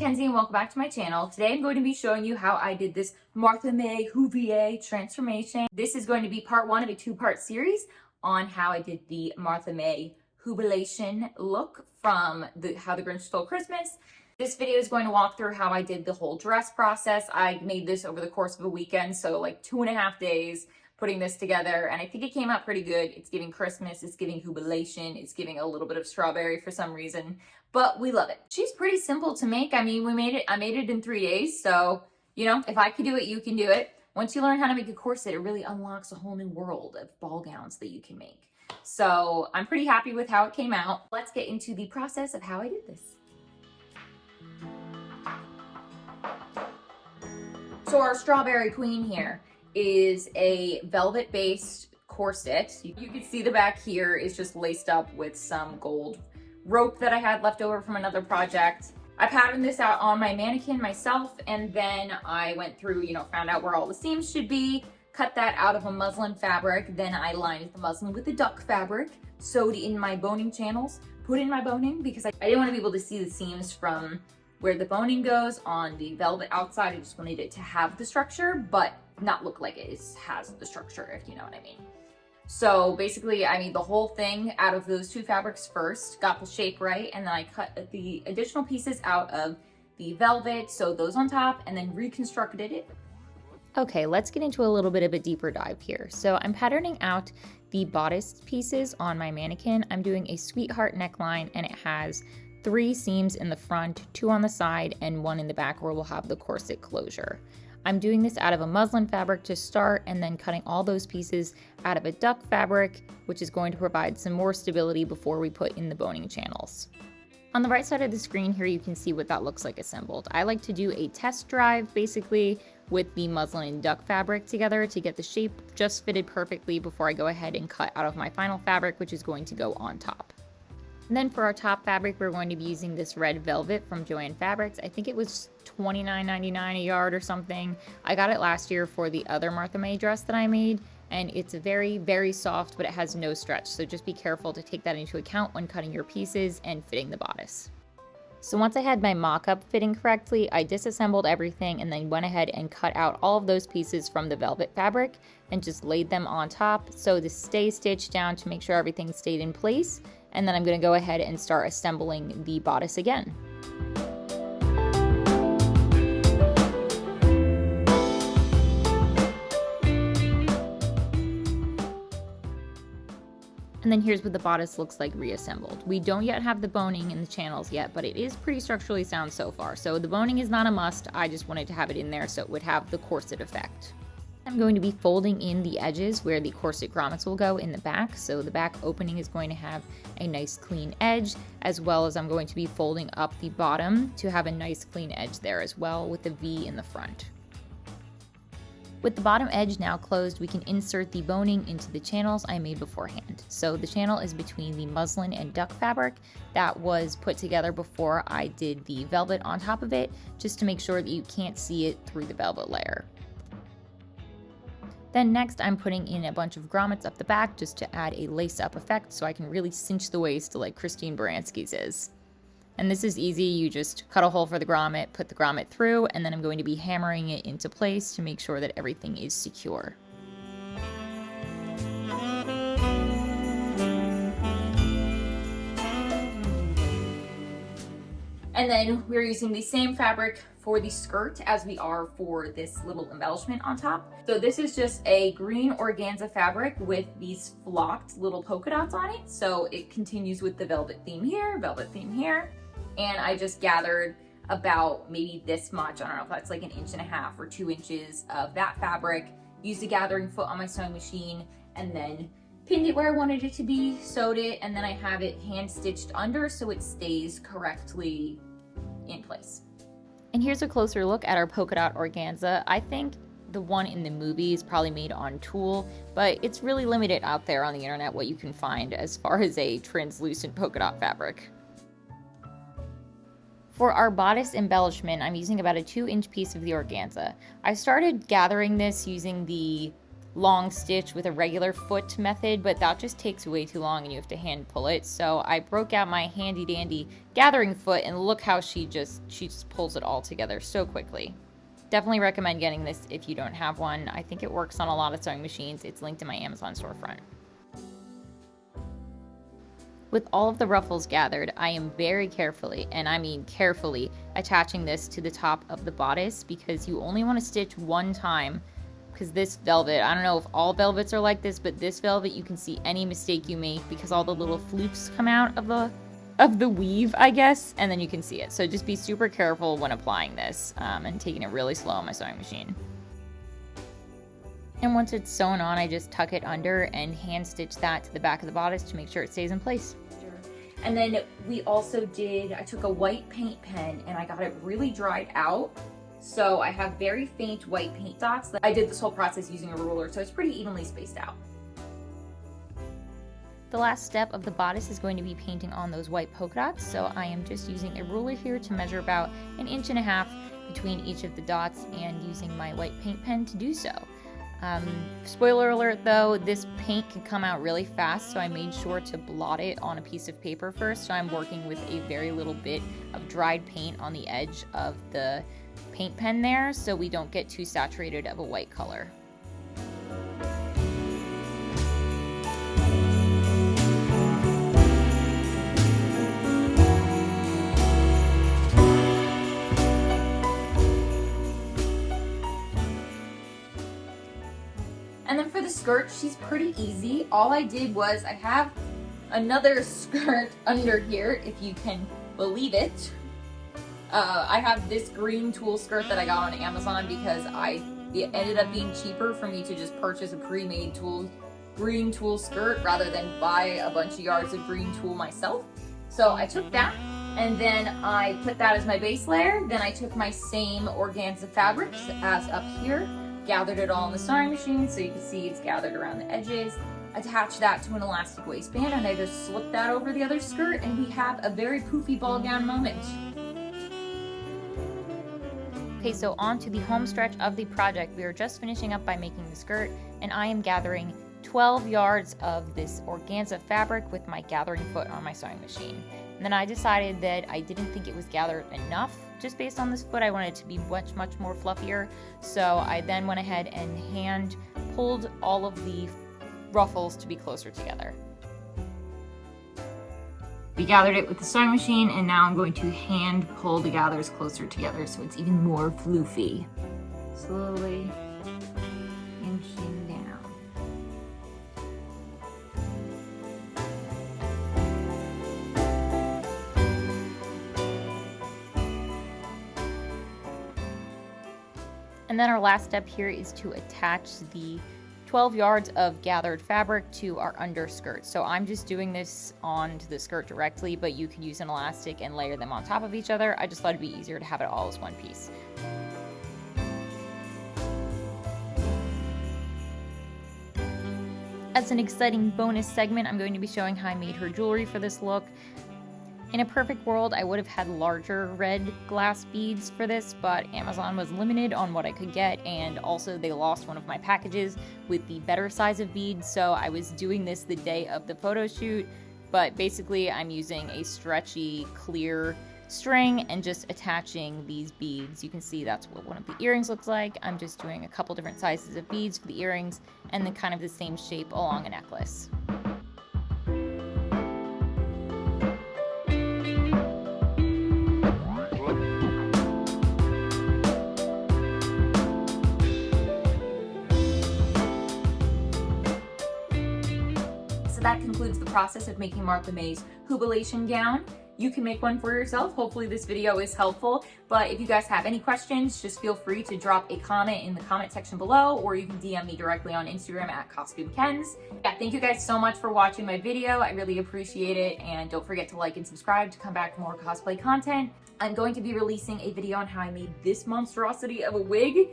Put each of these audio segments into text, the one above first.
Mackenzie and welcome back to my channel. Today I'm going to be showing you how I did this Martha May Whovier transformation. This is going to be part one of a two-part series on how I did the Martha May Whobilation look from How the Grinch Stole Christmas. This video is going to walk through how I did the whole dress process. I made this over the course of a weekend, so like 2.5 days putting this together, and I think it came out pretty good. It's giving Christmas, it's giving Whobilation, it's giving a little bit of strawberry for some reason, but we love it. She's pretty simple to make. I mean, I made it in 3 days, so, you know, if I could do it, you can do it. Once you learn how to make a corset, it really unlocks a whole new world of ball gowns that you can make. So I'm pretty happy with how it came out. Let's get into the process of how I did this. So our strawberry queen here is a velvet-based corset. You can see the back here is just laced up with some gold rope that I had left over from another project. I patterned this out on my mannequin myself, and then I went through, found out where all the seams should be, cut that out of a muslin fabric, then I lined the muslin with the duck fabric, sewed in my boning channels, put in my boning because I didn't want to be able to see the seams from where the boning goes on the velvet outside. I just wanted it to have the structure, but not look like it has the structure, if you know what I mean. So basically I made the whole thing out of those two fabrics first, got the shape right, and then I cut the additional pieces out of the velvet, sewed those on top, and then reconstructed it. Okay, let's get into a little bit of a deeper dive here. So I'm patterning out the bodice pieces on my mannequin. I'm doing a sweetheart neckline, and it has 3 seams in the front, 2 on the side, and 1 in the back where we'll have the corset closure. I'm doing this out of a muslin fabric to start, and then cutting all those pieces out of a duck fabric, which is going to provide some more stability before we put in the boning channels. On the right side of the screen here, you can see what that looks like assembled. I like to do a test drive basically with the muslin and duck fabric together to get the shape just fitted perfectly before I go ahead and cut out of my final fabric, which is going to go on top. And then for our top fabric, we're going to be using this red velvet from Joann Fabrics. I think it was $29.99 a yard or something. I got it last year for the other Martha May dress that I made, and it's very, very soft, but it has no stretch. So just be careful to take that into account when cutting your pieces and fitting the bodice. So once I had my mock-up fitting correctly, I disassembled everything and then went ahead and cut out all of those pieces from the velvet fabric and just laid them on top so to stay stitched down to make sure everything stayed in place. And then I'm going to go ahead and start assembling the bodice again. And then here's what the bodice looks like reassembled. We don't yet have the boning in the channels yet, but it is pretty structurally sound so far. So the boning is not a must. I just wanted to have it in there so it would have the corset effect. I'm going to be folding in the edges where the corset grommets will go in the back. So the back opening is going to have a nice clean edge, as well as I'm going to be folding up the bottom to have a nice clean edge there as well with the V in the front. With the bottom edge now closed, we can insert the boning into the channels I made beforehand. So the channel is between the muslin and duck fabric that was put together before I did the velvet on top of it, just to make sure that you can't see it through the velvet layer. Then next, I'm putting in a bunch of grommets up the back just to add a lace-up effect so I can really cinch the waist like Christine Baranski's is. And this is easy. You just cut a hole for the grommet, put the grommet through, and then I'm going to be hammering it into place to make sure that everything is secure. And then we're using the same fabric for the skirt as we are for this little embellishment on top. So this is just a green organza fabric with these flocked little polka dots on it. So it continues with the velvet theme here, and I just gathered about maybe this much, I don't know if that's like 1.5 inches or 2 inches of that fabric, used a gathering foot on my sewing machine, and then pinned it where I wanted it to be, sewed it, and then I have it hand stitched under so it stays correctly in place. And here's a closer look at our polka dot organza. I think the one in the movie is probably made on tulle, but it's really limited out there on the internet what you can find as far as a translucent polka dot fabric. For our bodice embellishment, I'm using about a 2-inch piece of the organza. I started gathering this using the long stitch with a regular foot method, but that just takes way too long and you have to hand pull it. So I broke out my handy dandy gathering foot, and look how she just pulls it all together so quickly. Definitely recommend getting this if you don't have one. I think it works on a lot of sewing machines. It's linked in my Amazon storefront. With all of the ruffles gathered, I am very carefully, and I mean carefully, attaching this to the top of the bodice, because you only want to stitch one time, because this velvet, I don't know if all velvets are like this, but this velvet, you can see any mistake you make because all the little flukes come out of the weave, I guess, and then you can see it. So just be super careful when applying this, and taking it really slow on my sewing machine. And once it's sewn on, I just tuck it under and hand stitch that to the back of the bodice to make sure it stays in place. And then we also I took a white paint pen and I got it really dried out. So I have very faint white paint dots. I did this whole process using a ruler, so it's pretty evenly spaced out. The last step of the bodice is going to be painting on those white polka dots, so I am just using a ruler here to measure about 1.5 inches between each of the dots and using my white paint pen to do so. Spoiler alert though, this paint can come out really fast, so I made sure to blot it on a piece of paper first, so I'm working with a very little bit of dried paint on the edge of the paint pen there, so we don't get too saturated of a white color. And then for the skirt, she's pretty easy. All I did was, I have another skirt under here, if you can believe it. I have this green tulle skirt that I got on Amazon because it ended up being cheaper for me to just purchase a pre-made green tulle skirt rather than buy a bunch of yards of green tulle myself. So I took that, and then I put that as my base layer. Then I took my same organza fabrics as up here, gathered it all in the sewing machine so you can see it's gathered around the edges, attached that to an elastic waistband, and I just slipped that over the other skirt, and we have a very poofy ball gown moment. Okay, so on to the home stretch of the project. We are just finishing up by making the skirt, and I am gathering 12 yards of this organza fabric with my gathering foot on my sewing machine. And then I decided that I didn't think it was gathered enough just based on this foot. I wanted it to be much more fluffier. So I then went ahead and hand pulled all of the ruffles to be closer together. We gathered it with the sewing machine, and now I'm going to hand pull the gathers closer together so it's even more floofy. Slowly inching down. And then our last step here is to attach the 12 yards of gathered fabric to our underskirt. So I'm just doing this onto the skirt directly, but you could use an elastic and layer them on top of each other. I just thought it'd be easier to have it all as one piece. As an exciting bonus segment, I'm going to be showing how I made her jewelry for this look. In a perfect world, I would have had larger red glass beads for this, but Amazon was limited on what I could get, and also they lost one of my packages with the better size of beads, so I was doing this the day of the photo shoot. But basically, I'm using a stretchy, clear string and just attaching these beads. You can see that's what one of the earrings looks like. I'm just doing a couple different sizes of beads for the earrings, and then kind of the same shape along a necklace. So that concludes the process of making Martha May's Whobilation gown. You can make one for yourself. Hopefully this video is helpful, but if you guys have any questions, just feel free to drop a comment in the comment section below, or you can DM me directly on Instagram at CostumeKens. Yeah, thank you guys so much for watching my video. I really appreciate it, and don't forget to like and subscribe to come back for more cosplay content. I'm going to be releasing a video on how I made this monstrosity of a wig,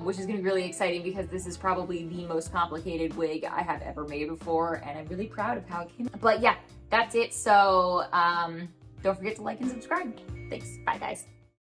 which is going to be really exciting because this is probably the most complicated wig I have ever made before, and I'm really proud of how it came out. But yeah, that's it. So don't forget to like and subscribe. Thanks. Bye, guys.